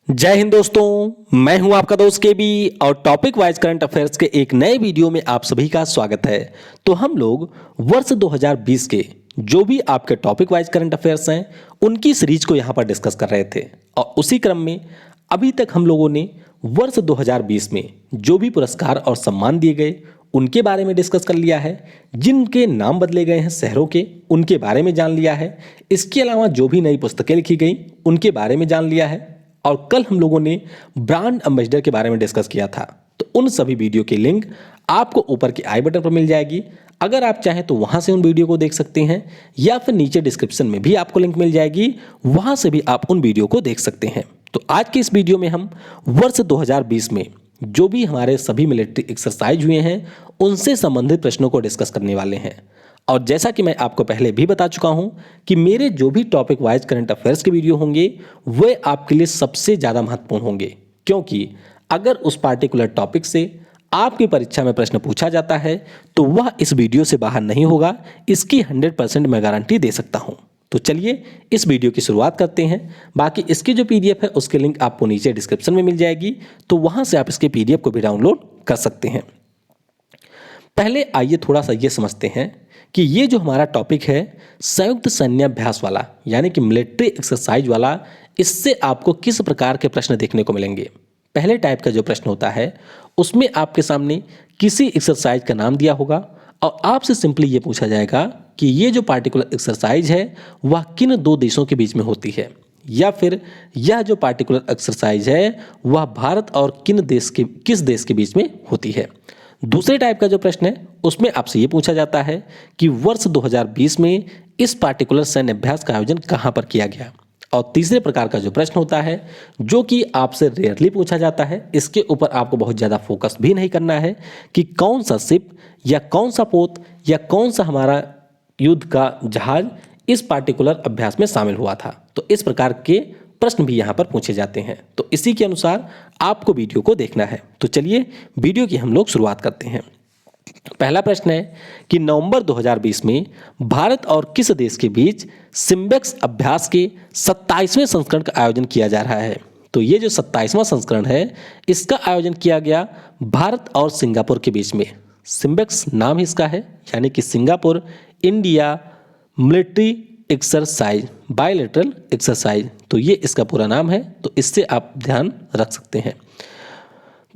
जय हिंद दोस्तों, मैं हूं आपका दोस्त के बी और टॉपिक वाइज करंट अफेयर्स के एक नए वीडियो में आप सभी का स्वागत है। तो हम लोग वर्ष 2020 के जो भी आपके टॉपिक वाइज करंट अफेयर्स हैं उनकी सीरीज को यहां पर डिस्कस कर रहे थे और उसी क्रम में अभी तक हम लोगों ने वर्ष 2020 में जो भी पुरस्कार और सम्मान दिए गए उनके बारे में डिस्कस कर लिया है। जिनके नाम बदले गए हैं शहरों के, उनके बारे में जान लिया है। इसके अलावा जो भी नई पुस्तकें लिखी गई उनके बारे में जान लिया है। और कल हम लोगों ने ब्रांड एम्बेसडर के बारे में डिस्कस किया था। तो उन सभी वीडियो की लिंक आपको ऊपर के आई बटन पर मिल जाएगी। अगर आप चाहें तो वहां से उन वीडियो को देख सकते हैं या फिर नीचे डिस्क्रिप्शन में भी आपको लिंक मिल जाएगी, वहां से भी आप उन वीडियो को देख सकते हैं। तो आज की इस वीडियो में हम वर्ष 2020 में जो भी हमारे सभी मिलिट्री एक्सरसाइज हुए हैं उनसे संबंधित प्रश्नों को डिस्कस करने वाले हैं। और जैसा कि मैं आपको पहले भी बता चुका हूं कि मेरे जो भी टॉपिक वाइज करंट अफेयर्स के वीडियो होंगे वे आपके लिए सबसे ज़्यादा महत्वपूर्ण होंगे, क्योंकि अगर उस पार्टिकुलर टॉपिक से आपकी परीक्षा में प्रश्न पूछा जाता है तो वह इस वीडियो से बाहर नहीं होगा। इसकी 100% मैं गारंटी दे सकता हूं। तो चलिए इस वीडियो की शुरुआत करते हैं। बाकी इसकी जो पीडीएफ है उसकी लिंक आपको नीचे डिस्क्रिप्शन में मिल जाएगी, तो वहां से आप इसके पीडीएफ को भी डाउनलोड कर सकते हैं। पहले आइए थोड़ा सा ये समझते हैं कि ये जो हमारा टॉपिक है संयुक्त सैन्याभ्यास वाला, यानी कि मिलिट्री एक्सरसाइज वाला, इससे आपको किस प्रकार के प्रश्न देखने को मिलेंगे। पहले टाइप का जो प्रश्न होता है उसमें आपके सामने किसी एक्सरसाइज का नाम दिया होगा और आपसे सिंपली ये पूछा जाएगा कि ये जो पार्टिकुलर एक्सरसाइज है वह किन दो देशों के बीच में होती है, या फिर यह जो पार्टिकुलर एक्सरसाइज है वह भारत और किस देश के बीच में होती है। दूसरे टाइप का जो प्रश्न है उसमें आपसे ये पूछा जाता है कि वर्ष 2020 में इस पार्टिकुलर सैन्य अभ्यास का आयोजन कहां पर किया गया। और तीसरे प्रकार का जो प्रश्न होता है जो कि आपसे रेयरली पूछा जाता है, इसके ऊपर आपको बहुत ज़्यादा फोकस भी नहीं करना है कि कौन सा शिप या कौन सा पोत या कौन सा हमारा युद्ध का जहाज इस पार्टिकुलर अभ्यास में शामिल हुआ था। तो इस प्रकार के प्रश्न भी यहाँ पर पूछे जाते हैं। तो इसी के अनुसार आपको वीडियो को देखना है। तो चलिए वीडियो की हम लोग शुरुआत करते हैं। पहला प्रश्न है कि नवंबर 2020 में भारत और किस देश के बीच सिम्बेक्स अभ्यास के 27वें संस्करण का आयोजन किया जा रहा है। तो ये जो 27वां संस्करण है इसका आयोजन किया गया भारत और सिंगापुर के बीच में। सिम्बेक्स नाम ही इसका है, यानी कि Singapore India military exercise, bilateral exercise. तो ये इसका पूरा नाम है, तो इससे आप ध्यान रख सकते हैं।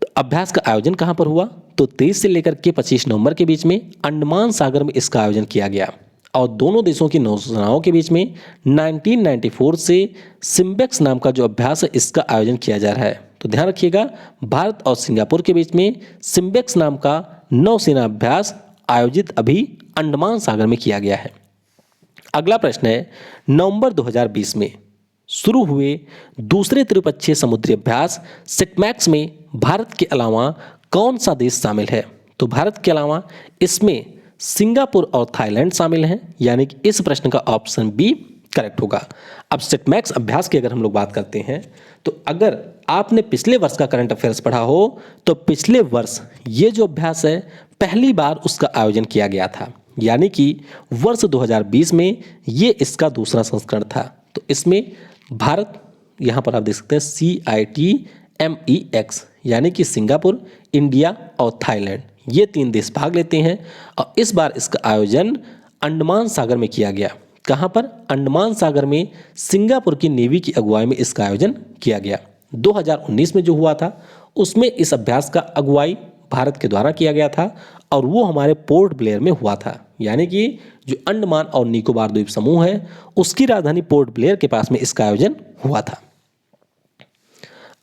तो अभ्यास का आयोजन कहां पर हुआ, तो 23 से लेकर के 25 नवंबर के बीच में अंडमान सागर में इसका आयोजन किया गया। और दोनों देशों की नौसेनाओं के बीच में 1994 से सिम्बेक्स नाम का जो अभ्यास है इसका आयोजन किया जा रहा है। तो ध्यान रखिएगा, भारत और सिंगापुर के बीच में सिम्बेक्स नाम का नौसेना अभ्यास आयोजित अभी अंडमान सागर में किया गया है। अगला प्रश्न है, नवंबर 2020 में शुरू हुए दूसरे त्रिपक्षीय समुद्री अभ्यास सिटमैक्स में भारत के अलावा कौन सा देश शामिल है। तो भारत के अलावा इसमें सिंगापुर और थाईलैंड शामिल हैं, यानी कि इस प्रश्न का ऑप्शन बी करेक्ट होगा। अब सिटमैक्स अभ्यास की अगर हम लोग बात करते हैं तो अगर आपने पिछले वर्ष का करंट अफेयर्स पढ़ा हो तो पिछले वर्ष ये जो अभ्यास है पहली बार उसका आयोजन किया गया था, यानी कि वर्ष 2020 में ये इसका दूसरा संस्करण था। तो इसमें भारत, यहाँ पर आप देख सकते हैं CITMEX, यानी कि सिंगापुर, इंडिया और थाईलैंड, ये 3 देश भाग लेते हैं। और इस बार इसका आयोजन अंडमान सागर में किया गया। कहाँ पर, अंडमान सागर में सिंगापुर की नेवी की अगुवाई में इसका आयोजन किया गया। 2019 में जो हुआ था उसमें इस अभ्यास का अगुवाई भारत के द्वारा किया गया था और वो हमारे पोर्ट ब्लेयर में हुआ था, यानी कि जो अंडमान और निकोबार द्वीप समूह है उसकी राजधानी पोर्ट ब्लेयर के पास में इसका आयोजन हुआ था।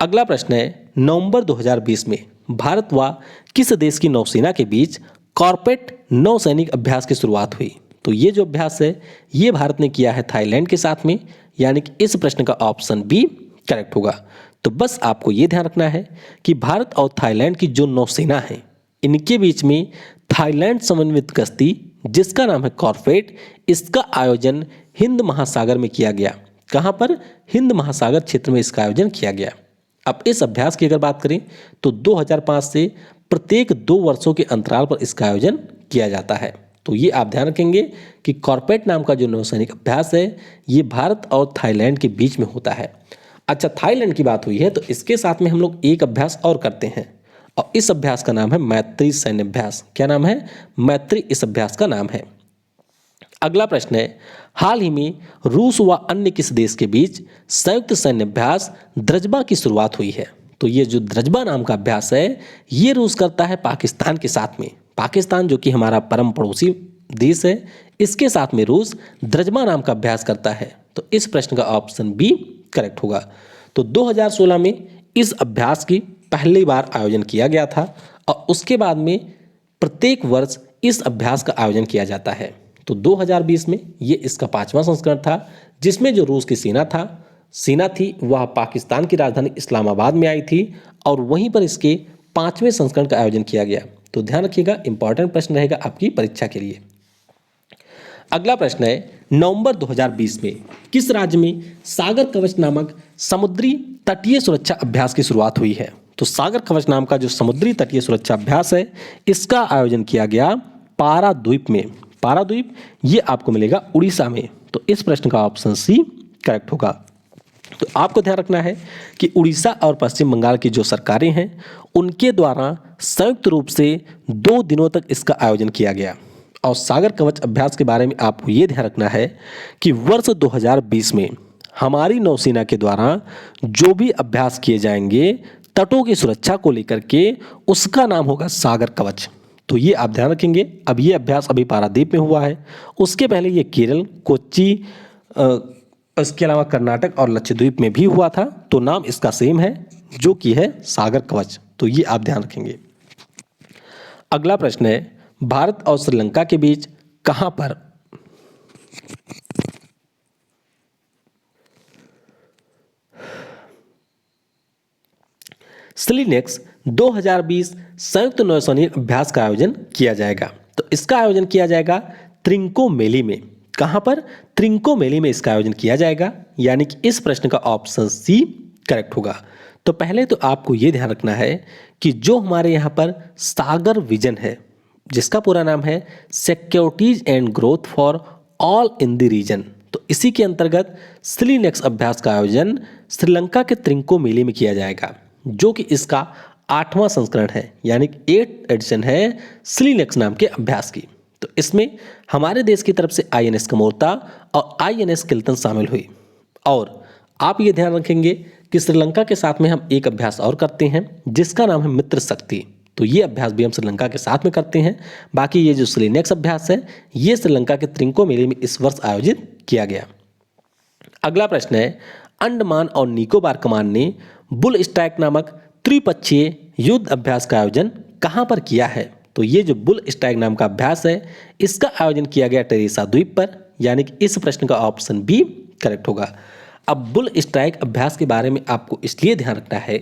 अगला प्रश्न है, नवंबर 2020 में भारत व किस देश की नौसेना के बीच कॉर्पेट नौसैनिक अभ्यास की शुरुआत हुई। तो ये जो अभ्यास है ये भारत ने किया है थाईलैंड के साथ में, यानी कि इस प्रश्न का ऑप्शन बी करेक्ट होगा। तो बस आपको ये ध्यान रखना है कि भारत और थाईलैंड की जो नौसेना है इनके बीच में थाईलैंड समन्वित गश्ती जिसका नाम है कॉर्पेट, इसका आयोजन हिंद महासागर में किया गया। कहाँ पर, हिंद महासागर क्षेत्र में इसका आयोजन किया गया। अब इस अभ्यास की अगर बात करें तो 2005 से प्रत्येक 2 वर्षों के अंतराल पर इसका आयोजन किया जाता है। तो ये आप ध्यान रखेंगे कि कॉर्पेट नाम का जो नौसैनिक अभ्यास है ये भारत और थाईलैंड के बीच में होता है। अच्छा, थाईलैंड की बात हुई है तो इसके साथ में हम लोग एक अभ्यास और करते हैं और इस अभ्यास का नाम है मैत्री सैन्य अभ्यास। क्या नाम है? मैत्री इस अभ्यास का नाम है। अगला प्रश्न है, हाल ही में रूस व अन्य किस देश के बीच संयुक्त सैन्य अभ्यास द्रजबा की शुरुआत हुई है? तो ये जो द्रजबा नाम का अभ्यास है ये रूस करता है पाकिस्तान के साथ में। पाकिस्तान जो कि हमारा परम पड़ोसी देश है, इसके साथ में रूस द्रजबा नाम का अभ्यास करता है। तो इस प्रश्न का ऑप्शन बी करेक्ट होगा। तो 2016 में इस अभ्यास की पहली बार आयोजन किया गया था और उसके बाद में प्रत्येक वर्ष इस अभ्यास का आयोजन किया जाता है। तो 2020 में ये इसका 5वां संस्करण था, जिसमें जो रूस की सेना थी वह पाकिस्तान की राजधानी इस्लामाबाद में आई थी और वहीं पर इसके 5वें संस्करण का आयोजन किया गया। तो ध्यान रखिएगा, इंपॉर्टेंट प्रश्न रहेगा आपकी परीक्षा के लिए। अगला प्रश्न है, नवंबर 2020 में किस राज्य में सागर कवच नामक समुद्री तटीय सुरक्षा अभ्यास की शुरुआत हुई है? तो सागर कवच नाम का जो समुद्री तटीय सुरक्षा अभ्यास है इसका आयोजन किया गया पाराद्वीप में। पाराद्वीप ये आपको मिलेगा उड़ीसा में। तो इस प्रश्न का ऑप्शन सी करेक्ट होगा। तो आपको ध्यान रखना है कि उड़ीसा और पश्चिम बंगाल की जो सरकारें हैं उनके द्वारा संयुक्त रूप से 2 दिनों तक इसका आयोजन किया गया। और सागर कवच अभ्यास के बारे में आपको ये ध्यान रखना है कि वर्ष 2020 में हमारी नौसेना के द्वारा जो भी अभ्यास किए जाएंगे तटों की सुरक्षा को लेकर के, उसका नाम होगा सागर कवच। तो ये आप ध्यान रखेंगे। अब ये अभ्यास अभी पारादीप में हुआ है, उसके पहले ये केरल, कोच्चि, इसके अलावा कर्नाटक और लक्षद्वीप में भी हुआ था। तो नाम इसका सेम है जो कि है सागर कवच। तो ये आप ध्यान रखेंगे। अगला प्रश्न है, भारत और श्रीलंका के बीच कहां पर स्लिनेक्स 2020 संयुक्त नौसैनिक अभ्यास का आयोजन किया जाएगा? तो इसका आयोजन किया जाएगा त्रिंकोमेली में। कहां पर? त्रिंकोमेली में इसका आयोजन किया जाएगा, यानी कि इस प्रश्न का ऑप्शन सी करेक्ट होगा। तो पहले तो आपको यह ध्यान रखना है कि जो हमारे यहां पर सागर विजन है, जिसका पूरा नाम है securities and growth for all in the region, तो इसी के अंतर्गत स्लिनेक्स अभ्यास का आयोजन श्रीलंका के त्रिंकोमेली में किया जाएगा, जो कि इसका 8वां संस्करण है, यानी कि 8th एडिशन है स्लिनेक्स नाम के अभ्यास की। तो इसमें हमारे देश की तरफ से INS कमोरता और INS किल्तन शामिल हुई। और आप ये ध्यान रखेंगे कि श्रीलंका के साथ में हम एक अभ्यास और करते हैं जिसका नाम है मित्र शक्ति। तो ये अभ्यास भी हम श्रीलंका के साथ में करते हैं। बाकी ये जो स्लिनेक्स अभ्यास है ये श्रीलंका के त्रिंकोमेली में इस वर्ष आयोजित किया गया। अगला प्रश्न है, अंडमान और निकोबार कमान ने बुल स्ट्राइक नामक त्रिपक्षीय युद्ध अभ्यास का आयोजन कहां पर किया है? तो ये जो बुल स्ट्राइक नाम का अभ्यास है इसका आयोजन किया गया टेरेसा द्वीप पर, यानी कि इस प्रश्न का ऑप्शन बी करेक्ट होगा। अब बुल स्ट्राइक अभ्यास के बारे में आपको इसलिए ध्यान रखना है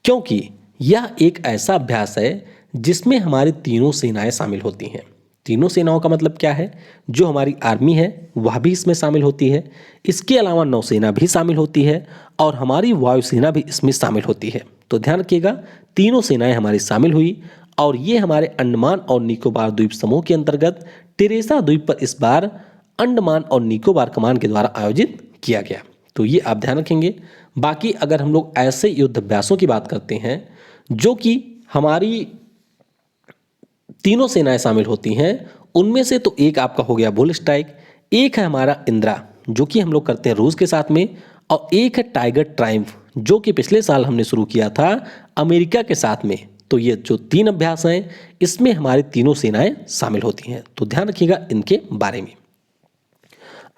क्योंकि यह एक ऐसा अभ्यास है जिसमें हमारी तीनों सेनाएं शामिल होती हैं। तीनों सेनाओं का मतलब क्या है? जो हमारी आर्मी है वह भी इसमें शामिल होती है, इसके अलावा नौसेना भी शामिल होती है और हमारी वायुसेना भी इसमें शामिल होती है। तो ध्यान रखिएगा, तीनों सेनाएं हमारी शामिल हुई और ये हमारे अंडमान और निकोबार द्वीप समूह के अंतर्गत टेरेसा द्वीप पर इस बार अंडमान और निकोबार कमान के द्वारा आयोजित किया गया। तो ये आप ध्यान रखेंगे। बाकी अगर हम लोग ऐसे युद्ध अभ्यासों की बात करते हैं जो कि हमारी तीनों सेनाएं शामिल होती हैं, उनमें से तो एक आपका हो गया बुल स्ट्राइक, एक है हमारा इंदिरा जो कि हम लोग करते हैं रूस के साथ में, और एक है टाइगर ट्रायम्फ जो कि पिछले साल हमने शुरू किया था अमेरिका के साथ में। तो ये जो 3 अभ्यास हैं इसमें हमारी तीनों सेनाएं शामिल होती हैं। तो ध्यान रखिएगा इनके बारे में।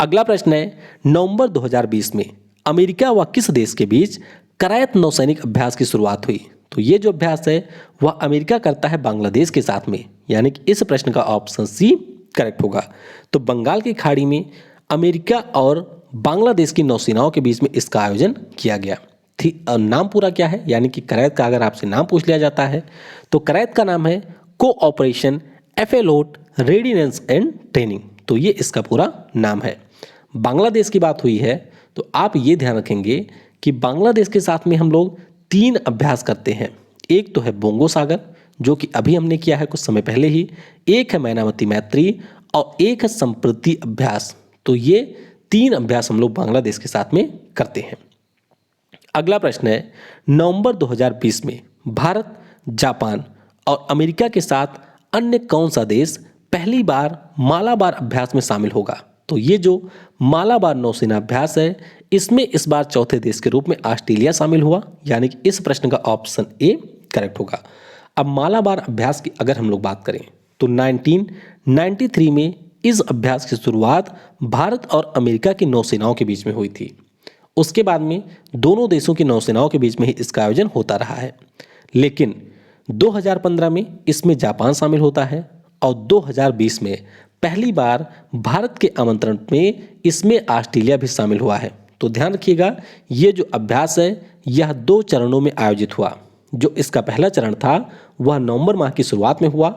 अगला प्रश्न है, नवंबर 2020 में अमेरिका व किस देश के बीच करायत नौसैनिक अभ्यास की शुरुआत हुई? तो ये जो अभ्यास है वह अमेरिका करता है बांग्लादेश के साथ में, यानी कि इस प्रश्न का ऑप्शन सी करेक्ट होगा। तो बंगाल की खाड़ी में अमेरिका और बांग्लादेश की नौसेनाओं के बीच में इसका आयोजन किया गया। नाम पूरा क्या है, यानी कि करायत का अगर आपसे नाम पूछ लिया जाता है तो करायत का नाम है कोऑपरेशन एफेलोट रेडिनेंस एंड ट्रेनिंग। तो ये इसका पूरा नाम है। बांग्लादेश की बात हुई है तो आप ये ध्यान रखेंगे कि बांग्लादेश के साथ में हम लोग 3 अभ्यास करते हैं। एक तो है बोंगो सागर जो कि अभी हमने किया है कुछ समय पहले ही, एक है मैनावती मैत्री और एक है संप्रति अभ्यास। तो ये 3 अभ्यास हम लोग बांग्लादेश के साथ में करते हैं। अगला प्रश्न है, नवंबर 2020 में भारत, जापान और अमेरिका के साथ अन्य कौन सा देश पहली बार मालाबार अभ्यास में शामिल होगा? तो ये जो मालाबार नौसेना अभ्यास है, इसमें इस बार चौथे देश के रूप में ऑस्ट्रेलिया शामिल हुआ, यानी कि इस प्रश्न का ऑप्शन ए करेक्ट होगा। अब मालाबार अभ्यास की अगर हम लोग बात करें तो 1993 में इस अभ्यास की शुरुआत भारत और अमेरिका की नौसेनाओं के बीच में हुई थी। उसके बाद में दोनों देशों की नौसेनाओं के बीच में ही इसका आयोजन होता रहा है, लेकिन 2015 में इसमें जापान शामिल होता है और 2020 में पहली बार भारत के आमंत्रण में इसमें ऑस्ट्रेलिया भी शामिल हुआ है। तो ध्यान रखिएगा, ये जो अभ्यास है यह 2 चरणों में आयोजित हुआ। जो इसका पहला चरण था वह नवंबर माह की शुरुआत में हुआ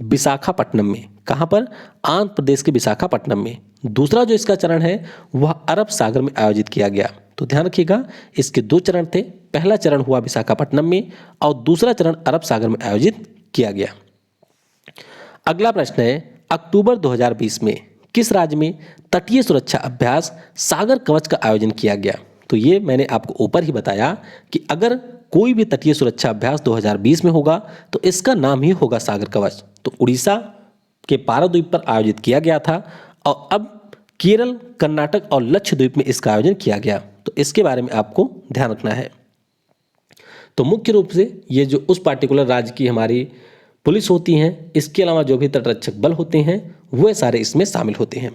विशाखापट्टनम में। कहाँ पर? आंध्र प्रदेश के विशाखापट्टनम में। दूसरा जो इसका चरण है वह अरब सागर में आयोजित किया गया। तो ध्यान रखिएगा, इसके 2 चरण थे। पहला चरण हुआ विशाखापट्टनम में और दूसरा चरण अरब सागर में आयोजित किया गया। अगला प्रश्न है, अक्टूबर 2020 में किस राज्य में तटीय सुरक्षा अभ्यास सागर कवच का आयोजन किया गया? तो ये मैंने आपको ऊपर ही बताया कि अगर कोई भी तटीय सुरक्षा अभ्यास 2020 में होगा तो इसका नाम ही होगा सागर कवच। तो उड़ीसा के पारादीप पर आयोजित किया गया था और अब केरल, कर्नाटक और लक्षद्वीप में इसका आयोजन किया गया। तो इसके बारे में आपको ध्यान रखना है। तो मुख्य रूप से ये जो उस पार्टिकुलर राज्य की हमारी पुलिस होती हैं, इसके अलावा जो भी तटरक्षक बल होते हैं वह सारे इसमें शामिल होते हैं।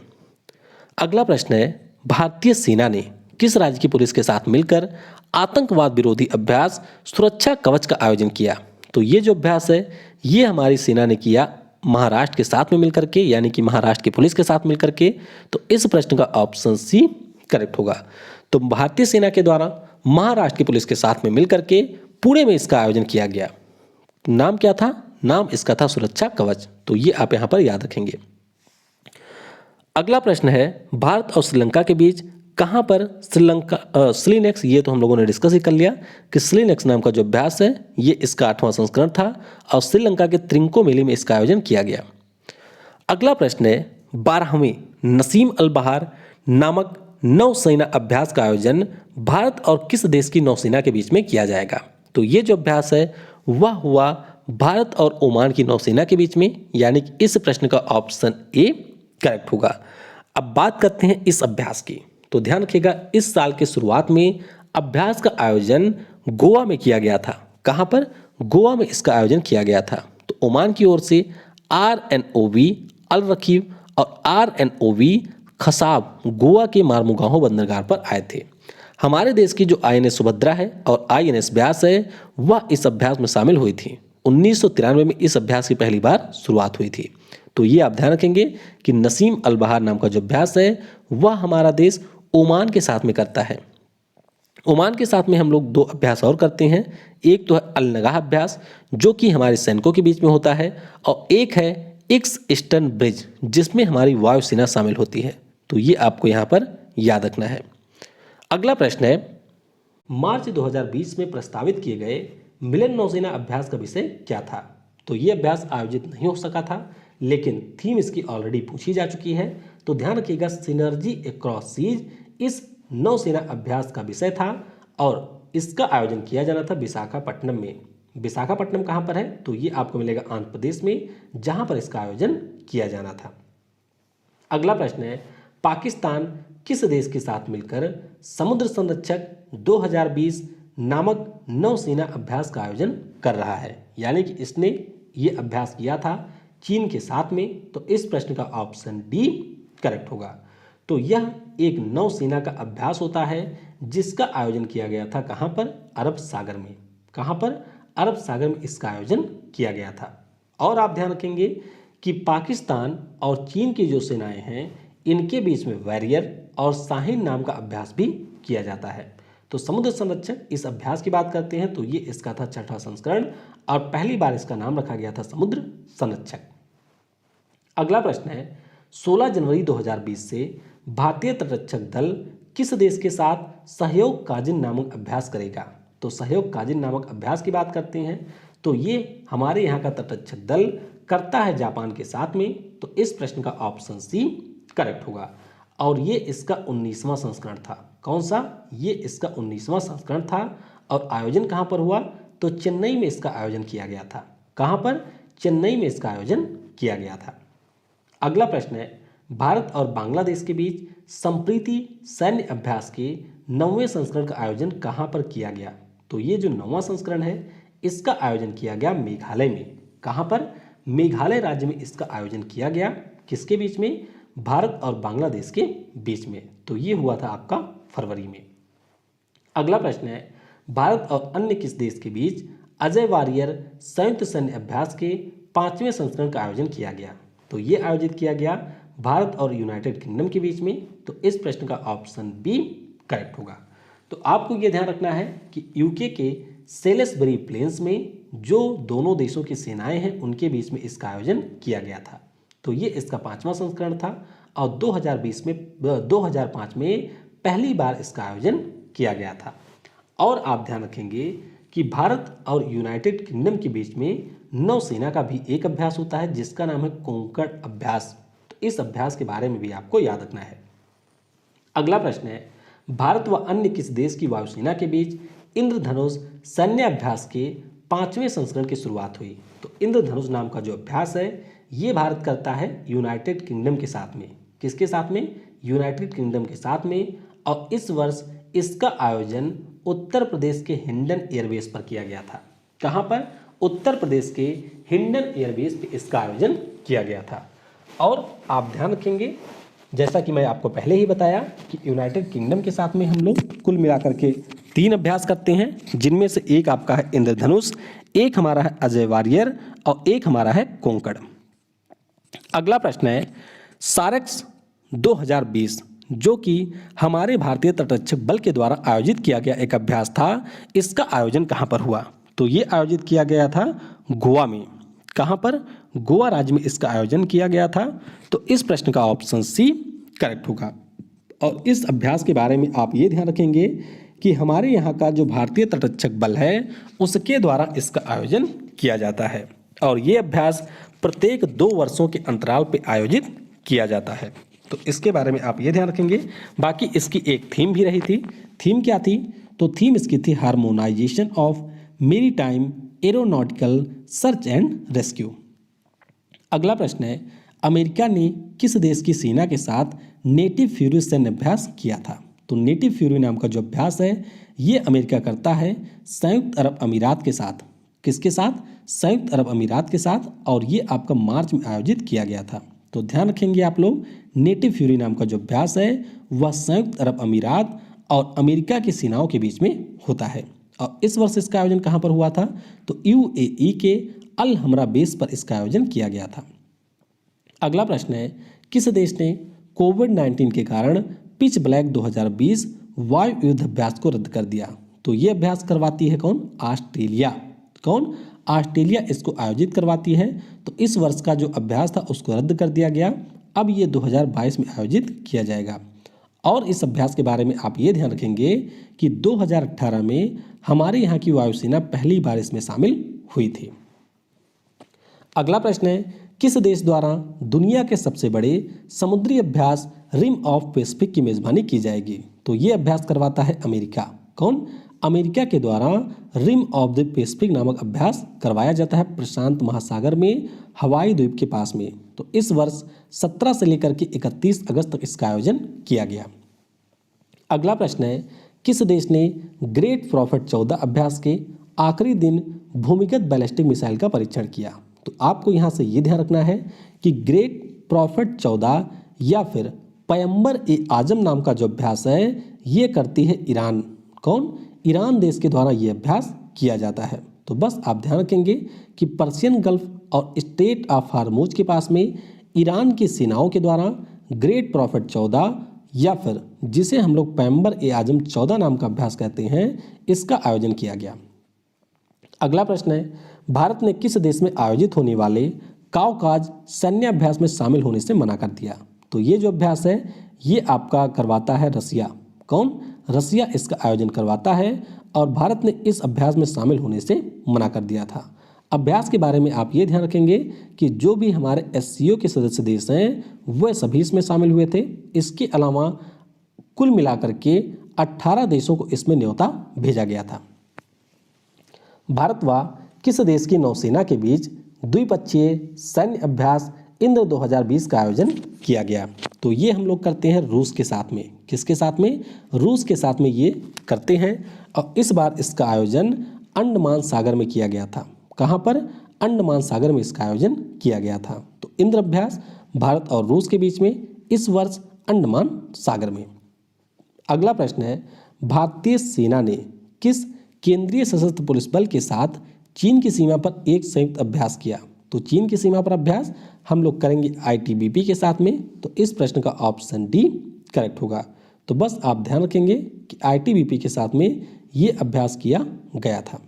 अगला प्रश्न है, भारतीय सेना ने किस राज्य की पुलिस के साथ मिलकर आतंकवाद विरोधी अभ्यास सुरक्षा कवच का आयोजन किया? तो ये जो अभ्यास है ये हमारी सेना ने किया महाराष्ट्र के साथ में मिलकर के, यानी कि महाराष्ट्र की पुलिस के साथ मिलकर के। तो इस प्रश्न का ऑप्शन सी करेक्ट होगा। तो भारतीय सेना के द्वारा महाराष्ट्र की पुलिस के साथ में मिलकर के पुणे में इसका आयोजन किया गया। नाम क्या था? नाम इसका था सुरक्षा कवच। तो ये आप यहां पर याद रखेंगे। अगला प्रश्न है, भारत और श्रीलंका के बीच कहां पर स्लीनेक्स, ये तो हम लोगों ने डिस्कस ही कर लिया कि स्लीनेक्स नाम का जो अभ्यास है ये इसका 8वां संस्करण था और श्रीलंका के त्रिंकोमेली में इसका आयोजन किया गया। अगला प्रश्न है, 12वें नसीम अल बहार नामक नौसेना अभ्यास का आयोजन भारत और किस देश की नौसेना के बीच में किया जाएगा? तो ये जो अभ्यास है वह हुआ भारत और ओमान की नौसेना के बीच में, यानी कि इस प्रश्न का ऑप्शन ए करेक्ट होगा। अब बात करते हैं इस अभ्यास की। तो ध्यान रखिएगा, इस साल के शुरुआत में अभ्यास का आयोजन गोवा में किया गया था। कहां पर? गोवा में इसका आयोजन किया गया था। तो ओमान की ओर से RNOV अल रकीब और RNOV खसाब गोवा के मार्मुगाहो बंदरगाह पर आए थे। हमारे देश की जो INS सुभद्रा है और INS ब्यास है वह इस अभ्यास में शामिल हुई थी। 1993 में इस अभ्यास की पहली बार शुरुआत हुई थी। तो ये आप ध्यान रखेंगे कि नसीम अल बहार नाम का जो अभ्यास है वह हमारा देश ओमान के साथ में करता है। ओमान के साथ में हम लोग 2 अभ्यास और करते हैं। एक तो है अल नगाह अभ्यास जो कि हमारे सैनिकों के बीच में होता है और एक है एक्स ईस्टर्न ब्रिज जिसमें हमारी वायुसेना शामिल होती है। तो ये आपको यहाँ पर याद रखना है। अगला प्रश्न है, मार्च 2020 में प्रस्तावित किए गए मिलन नौसेना अभ्यास का विषय क्या था? तो ये अभ्यास आयोजित नहीं हो सका था, लेकिन थीम इसकी ऑलरेडी पूछी जा चुकी है। तो ध्यान रखिएगा, सिनर्जी अक्रॉस सीज इस नौसेना अभ्यास का विषय था और इसका आयोजन किया जाना था विशाखापट्टनम में। विशाखापट्टनम कहाँ पर है? तो ये आपको मिलेगा आंध्र प्रदेश में, जहां पर इसका आयोजन किया जाना था। अगला प्रश्न है, पाकिस्तान किस देश के साथ मिलकर समुद्र संरक्षक 2020 नामक नौसेना अभ्यास का आयोजन कर रहा है? यानी कि इसने ये अभ्यास किया था चीन के साथ में। तो इस प्रश्न का ऑप्शन डी करेक्ट होगा। तो यह एक नौसेना का अभ्यास होता है जिसका आयोजन किया गया था कहां पर? अरब सागर में। कहां पर? अरब सागर में इसका आयोजन किया गया था। और आप ध्यान रखेंगे कि पाकिस्तान और चीन की जो सेनाएं हैं इनके बीच में वॉरियर और शाहीन नाम का अभ्यास भी किया जाता है। तो समुद्र संरक्षक इस अभ्यास की बात करते हैं तो ये इसका था 6वां संस्करण और पहली बार इसका नाम रखा गया था समुद्र संरक्षक। अगला प्रश्न है, 16 जनवरी 2020 से भारतीय तटरक्षक दल किस देश के साथ सहयोग काजिन नामक अभ्यास करेगा? तो सहयोग काजिन नामक अभ्यास की बात करते हैं तो ये हमारे यहाँ का तटरक्षक दल करता है जापान के साथ में। तो इस प्रश्न का ऑप्शन सी करेक्ट होगा और ये इसका 19वां संस्करण था। कौन सा? ये इसका 19वां संस्करण था और आयोजन कहाँ पर हुआ? तो चेन्नई में इसका आयोजन किया गया था। कहाँ पर? चेन्नई में इसका आयोजन किया गया था। अगला प्रश्न है, भारत और बांग्लादेश के बीच संप्रीति सैन्य अभ्यास के 9वें संस्करण का आयोजन कहाँ पर किया गया? तो ये जो 9वां संस्करण है इसका आयोजन किया गया मेघालय में। कहाँ पर? मेघालय राज्य में इसका आयोजन किया गया। किसके बीच में? भारत और बांग्लादेश के बीच में। तो ये हुआ था आपका फरवरी में। अगला प्रश्न है, भारत और अन्य किस देश के बीच अजय वारियर संयुक्त सैन्य अभ्यास के 5वें संस्करण का आयोजन किया गया? तो ये आयोजित किया गया भारत और यूनाइटेड किंगडम के बीच में। तो इस प्रश्न का ऑप्शन बी करेक्ट होगा। तो आपको ये ध्यान रखना है कि यूके के सेलेसबरी प्लेन्स में जो दोनों देशों की सेनाएं हैं उनके बीच में इसका आयोजन किया गया था। तो ये इसका 5वां संस्करण था और 2005 में पहली बार इसका आयोजन किया गया था। और आप ध्यान रखेंगे कि भारत और यूनाइटेड किंगडम के बीच में नौसेना का भी एक अभ्यास होता है जिसका नाम है कोंकण अभ्यास। तो इस अभ्यास के बारे में भी आपको याद रखना है। अगला प्रश्न है, भारत व अन्य किस देश की वायुसेना के बीच इंद्रधनुष सैन्य अभ्यास के 5वें संस्करण की शुरुआत हुई? तो इंद्रधनुष नाम का जो अभ्यास है ये भारत करता है यूनाइटेड किंगडम के साथ में। किसके साथ में? यूनाइटेड किंगडम के साथ में। और इस वर्ष इसका आयोजन उत्तर प्रदेश के हिंडन एयरबेस पर किया गया था। कहाँ पर? उत्तर प्रदेश के हिंडन एयरबेस पर इसका आयोजन किया गया था। और आप ध्यान रखेंगे, जैसा कि मैं आपको पहले ही बताया कि यूनाइटेड किंगडम के साथ में हम लोग कुल मिलाकर के 3 अभ्यास करते हैं, जिनमें से एक आपका है इंद्रधनुष, एक हमारा है अजय वारियर और एक हमारा है कोंकण। अगला प्रश्न है, सारेक्स 2020 जो कि हमारे भारतीय तटरक्षक बल के द्वारा आयोजित किया गया एक अभ्यास था, इसका आयोजन कहाँ पर हुआ? तो ये आयोजित किया गया था गोवा में। कहाँ पर? गोवा राज्य में इसका आयोजन किया गया था। तो इस प्रश्न का ऑप्शन सी करेक्ट होगा। और इस अभ्यास के बारे में आप ये ध्यान रखेंगे कि हमारे यहाँ का जो भारतीय तटरक्षक बल है उसके द्वारा इसका आयोजन किया जाता है और ये अभ्यास प्रत्येक 2 वर्षों के अंतराल पर आयोजित किया जाता है। तो इसके बारे में आप ये ध्यान रखेंगे। बाकी इसकी एक थीम भी रही थी। थीम क्या थी? तो थीम इसकी थी harmonisation of maritime aeronautical search and rescue. अगला प्रश्न है, अमेरिका ने किस देश की सेना के साथ नेटिव फ्यूरी सैन्य अभ्यास किया था? तो नेटिव फ्यूरी नाम का जो अभ्यास है ये अमेरिका करता है संयुक्त अरब अमीरात के साथ। किसके साथ? संयुक्त अरब अमीरात के साथ। और ये आपका मार्च में आयोजित किया गया था। तो ध्यान रखेंगे आप लोग, नेटिव फ्यूरी नाम का जो अभ्यास है वह संयुक्त अरब अमीरात और अमेरिका की सेनाओं के बीच में होता है। और इस वर्ष इसका आयोजन कहाँ पर हुआ था? तो यूएई के अल हमरा बेस पर इसका आयोजन किया गया था। अगला प्रश्न है, किस देश ने कोविड-19 के कारण पिच ब्लैक 2020 वायु युद्ध अभ्यास को रद्द कर दिया? तो ये अभ्यास करवाती है कौन? ऑस्ट्रेलिया। कौन? ऑस्ट्रेलिया इसको आयोजित करवाती है। तो इस वर्ष का जो अभ्यास था उसको रद्द कर दिया गया। अब ये 2022 में आयोजित किया जाएगा। और इस अभ्यास के बारे में आप ये ध्यान रखेंगे कि 2018 में हमारे यहाँ की वायुसेना पहली बार इसमें शामिल हुई थी। अगला प्रश्न है, किस देश द्वारा दुनिया के सबसे बड़े समुद्री अभ्यास रिम ऑफ पैसिफिक की मेजबानी की जाएगी? तो ये अभ्यास करवाता है अमेरिका। कौन? अमेरिका के द्वारा रिम ऑफ द पैसिफिक नामक अभ्यास करवाया जाता है प्रशांत महासागर में हवाई द्वीप के पास में। तो इस वर्ष 17 से लेकर के 31 अगस्त तक इसका आयोजन किया गया। अगला प्रश्न है, किस देश ने ग्रेट प्रॉफिट 14 अभ्यास के आखिरी दिन भूमिगत बैलिस्टिक मिसाइल का परीक्षण किया? तो आपको यहाँ से ये ध्यान रखना है कि ग्रेट प्रॉफिट 14 या फिर पैगंबर ए आजम नाम का जो अभ्यास है ये करती है ईरान। कौन? ईरान देश के द्वारा ये अभ्यास किया जाता है। तो बस आप ध्यान रखेंगे कि पर्शियन गल्फ और स्टेट ऑफ हार्मूज के पास में ईरान की सेनाओं के द्वारा ग्रेट प्रॉफिट 14 या फिर जिसे हम लोग पैगंबर ए आजम 14 नाम का अभ्यास कहते हैं इसका आयोजन किया गया। अगला प्रश्न है, भारत ने किस देश में आयोजित होने वाले काउकाज सैन्य अभ्यास में शामिल होने से मना कर दिया? तो ये जो अभ्यास है ये आपका करवाता है रसिया। कौन? रसिया इसका आयोजन करवाता है और भारत ने इस अभ्यास में शामिल होने से मना कर दिया था। अभ्यास के बारे में आप ये ध्यान रखेंगे कि जो भी हमारे एससीओ के सदस्य देश हैं वह सभी इसमें शामिल हुए थे। इसके अलावा कुल मिलाकर के 18 देशों को इसमें न्योता भेजा गया था। भारत व किस देश की नौसेना के बीच द्विपक्षीय सैन्य अभ्यास इंद्र 2020 का आयोजन किया गया? तो ये हम लोग करते हैं रूस के साथ में। किसके साथ में? रूस के साथ में ये करते हैं। और इस बार इसका आयोजन अंडमान सागर में किया गया था। कहाँ पर? अंडमान सागर में इसका आयोजन किया गया था। तो इंद्र अभ्यास भारत और रूस के बीच में इस वर्ष अंडमान सागर में। अगला प्रश्न है, भारतीय सेना ने किस केंद्रीय सशस्त्र पुलिस बल के साथ चीन की सीमा पर एक संयुक्त अभ्यास किया? तो चीन की सीमा पर अभ्यास हम लोग करेंगे आईटीबीपी के साथ में। तो इस प्रश्न का ऑप्शन डी करेक्ट होगा। तो बस आप ध्यान रखेंगे कि आईटीबीपी के साथ में ये अभ्यास किया गया था।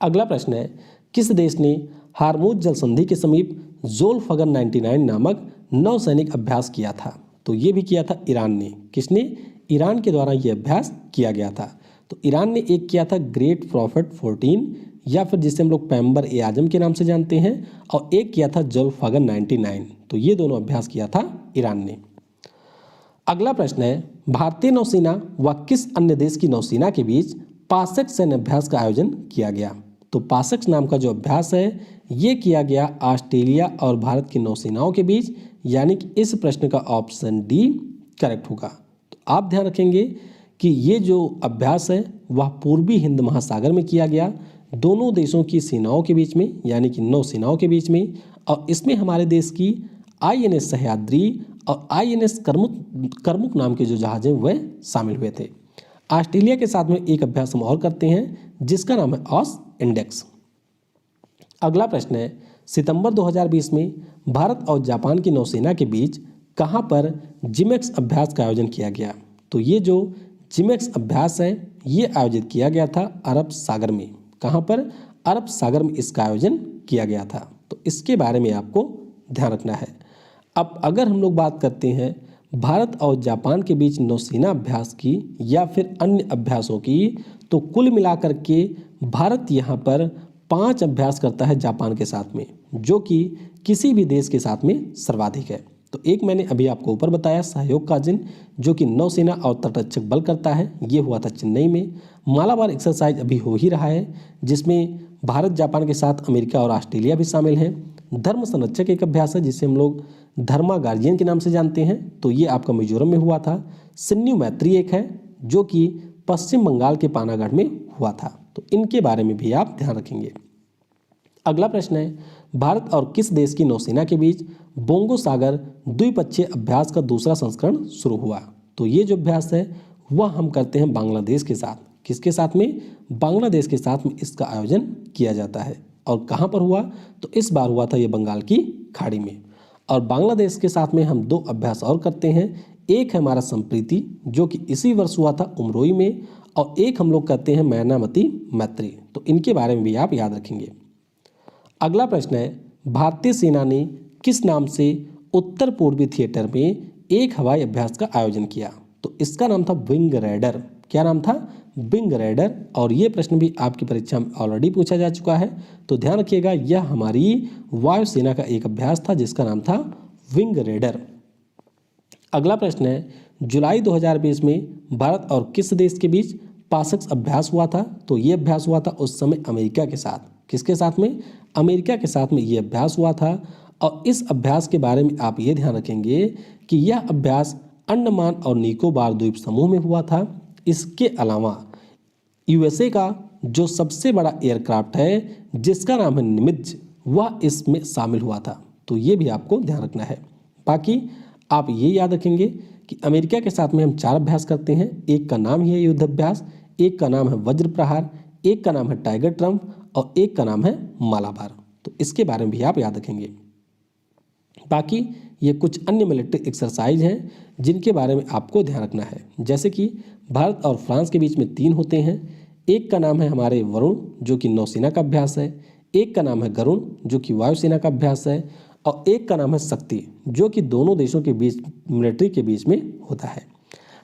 अगला प्रश्न है, किस देश ने हार्मुज जल संधि के समीप ज़ोल्फगर 99 नामक नौसैनिक अभ्यास किया था? तो ये भी किया था ईरान ने। किसने? ईरान के द्वारा ये अभ्यास किया गया था। तो ईरान ने एक किया था ग्रेट प्रॉफिट 14 या फिर जिसे हम लोग पैम्बर ए आजम के नाम से जानते हैं, और एक किया था ज़ोल्फगर 99। तो ये दोनों अभ्यास किया था ईरान ने। अगला प्रश्न है, भारतीय नौसेना व किस अन्य देश की नौसेना के बीच पासक सैन्य अभ्यास का आयोजन किया गया? तो पासक नाम का जो अभ्यास है ये किया गया ऑस्ट्रेलिया और भारत की नौसेनाओं के बीच, यानी कि इस प्रश्न का ऑप्शन डी करेक्ट होगा। तो आप ध्यान रखेंगे कि ये जो अभ्यास है वह पूर्वी हिंद महासागर में किया गया, दोनों देशों की सेनाओं के बीच में, यानी कि नौसेनाओं के बीच में। और इसमें हमारे देश की आईएनएस सह्याद्री और आईएनएस करमुक नाम के जो जहाज हैं वह शामिल हुए थे। ऑस्ट्रेलिया के साथ में एक अभ्यास हम और करते हैं जिसका नाम है ऑस इंडेक्स। अगला प्रश्न है, सितंबर 2020 में भारत और जापान की नौसेना के बीच कहाँ पर जिमेक्स अभ्यास का आयोजन किया गया? तो ये जो जिमेक्स अभ्यास है ये आयोजित किया गया था अरब सागर में। कहाँ पर? अरब सागर में इसका आयोजन किया गया था। तो इसके बारे में आपको ध्यान रखना है। अब अगर हम लोग बात करते हैं भारत और जापान के बीच नौसेना अभ्यास की या फिर अन्य अभ्यासों की, तो कुल मिलाकर के भारत यहाँ पर 5 अभ्यास करता है जापान के साथ में, जो कि किसी भी देश के साथ में सर्वाधिक है। तो एक मैंने अभी आपको ऊपर बताया सहयोग का जिन, जो कि नौसेना और तटरक्षक बल करता है, ये हुआ था चेन्नई में। मालाबार एक्सरसाइज अभी हो ही रहा है जिसमें भारत जापान के साथ अमेरिका और ऑस्ट्रेलिया भी शामिल हैं। धर्म संरक्षक एक अभ्यास है जिसे हम लोग धर्मा गार्जियन के नाम से जानते हैं, तो ये आपका मिजोरम में हुआ था। सिन्यू मैत्री एक है जो कि पश्चिम बंगाल के पानागढ़ में हुआ था। तो इनके बारे में भी आप ध्यान रखेंगे। अगला प्रश्न है, भारत और किस देश की नौसेना के बीच बोंगो सागर द्विपक्षीय अभ्यास का दूसरा संस्करण शुरू हुआ? तो ये जो अभ्यास है वह हम करते हैं बांग्लादेश के साथ। किसके साथ में? बांग्लादेश के साथ में इसका आयोजन किया जाता है। और कहाँ पर हुआ? तो इस बार हुआ था ये बंगाल की खाड़ी में। और बांग्लादेश के साथ में हम 2 अभ्यास और करते हैं। एक है हमारा संप्रीति जो कि इसी वर्ष हुआ था उमरोई में, और एक हम लोग करते हैं मैनामती मैत्री। तो इनके बारे में भी आप याद रखेंगे। अगला प्रश्न है, भारतीय सेना ने किस नाम से उत्तर पूर्वी थिएटर में एक हवाई अभ्यास का आयोजन किया? तो इसका नाम था विंग रेडर। क्या नाम था? Wing raider. और ये प्रश्न भी आपकी परीक्षा में ऑलरेडी पूछा जा चुका है, तो ध्यान रखिएगा यह हमारी वायुसेना का एक अभ्यास था जिसका नाम था विंग रेडर। अगला प्रश्न है, जुलाई 2020 में भारत और किस देश के बीच पासक अभ्यास हुआ था? तो ये अभ्यास हुआ था उस समय अमेरिका के साथ। किसके साथ में? अमेरिका के साथ में ये अभ्यास हुआ था। और इस अभ्यास के बारे में आप ये ध्यान रखेंगे कि यह अभ्यास अंडमान और निकोबार द्वीप समूह में हुआ था। इसके अलावा यूएसए का जो सबसे बड़ा एयरक्राफ्ट है जिसका नाम है निमित्ज, वह इसमें शामिल हुआ था। तो ये भी आपको ध्यान रखना है। बाकी आप ये याद रखेंगे कि अमेरिका के साथ में हम 4 अभ्यास करते हैं। एक का नाम ही है युद्ध अभ्यास, एक का नाम है वज्र प्रहार, एक का नाम है टाइगर ट्रम्प और एक का नाम है मालाबार। तो इसके बारे में भी आप याद रखेंगे। बाकी ये कुछ अन्य मिलिट्री एक्सरसाइज हैं जिनके बारे में आपको ध्यान रखना है, जैसे कि भारत और फ्रांस के बीच में 3 होते हैं। एक का नाम है हमारे वरुण जो कि नौसेना का अभ्यास है, एक का नाम है गरुण जो कि वायुसेना का अभ्यास है, और एक का नाम है शक्ति जो कि दोनों देशों के बीच मिलिट्री के बीच में होता है।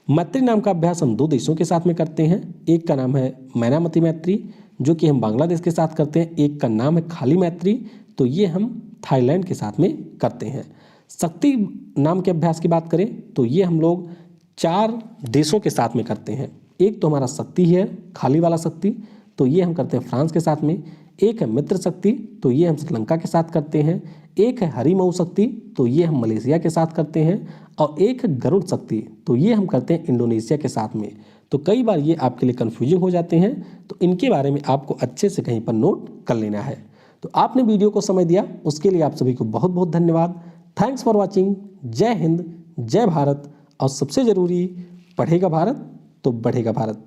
मैत्री नाम का अभ्यास हम 2 देशों के साथ में करते हैं। एक का नाम है मैनामती मैत्री जो कि हम बांग्लादेश के साथ करते हैं, एक का नाम है खाली मैत्री, तो ये हम थाईलैंड के साथ में करते हैं। शक्ति नाम के अभ्यास की बात करें तो ये हम लोग 4 देशों के साथ में करते हैं। एक तो हमारा शक्ति है, खाली वाला शक्ति, तो ये हम करते हैं फ्रांस के साथ में। एक है मित्र शक्ति, तो ये हम श्रीलंका के साथ करते हैं। एक है हरिमऊ शक्ति, तो ये हम मलेशिया के साथ करते हैं। और एक है गरुड़ शक्ति, तो ये हम करते हैं इंडोनेशिया के साथ में। तो कई बार ये आपके लिए कन्फ्यूजिंग हो जाते हैं, तो इनके बारे में आपको अच्छे से कहीं पर नोट कर लेना है। तो आपने वीडियो को समय दिया, उसके लिए आप सभी को बहुत बहुत धन्यवाद। Thanks for watching. जय हिंद, जय भारत। और सबसे ज़रूरी, पढ़ेगा भारत तो बढ़ेगा भारत।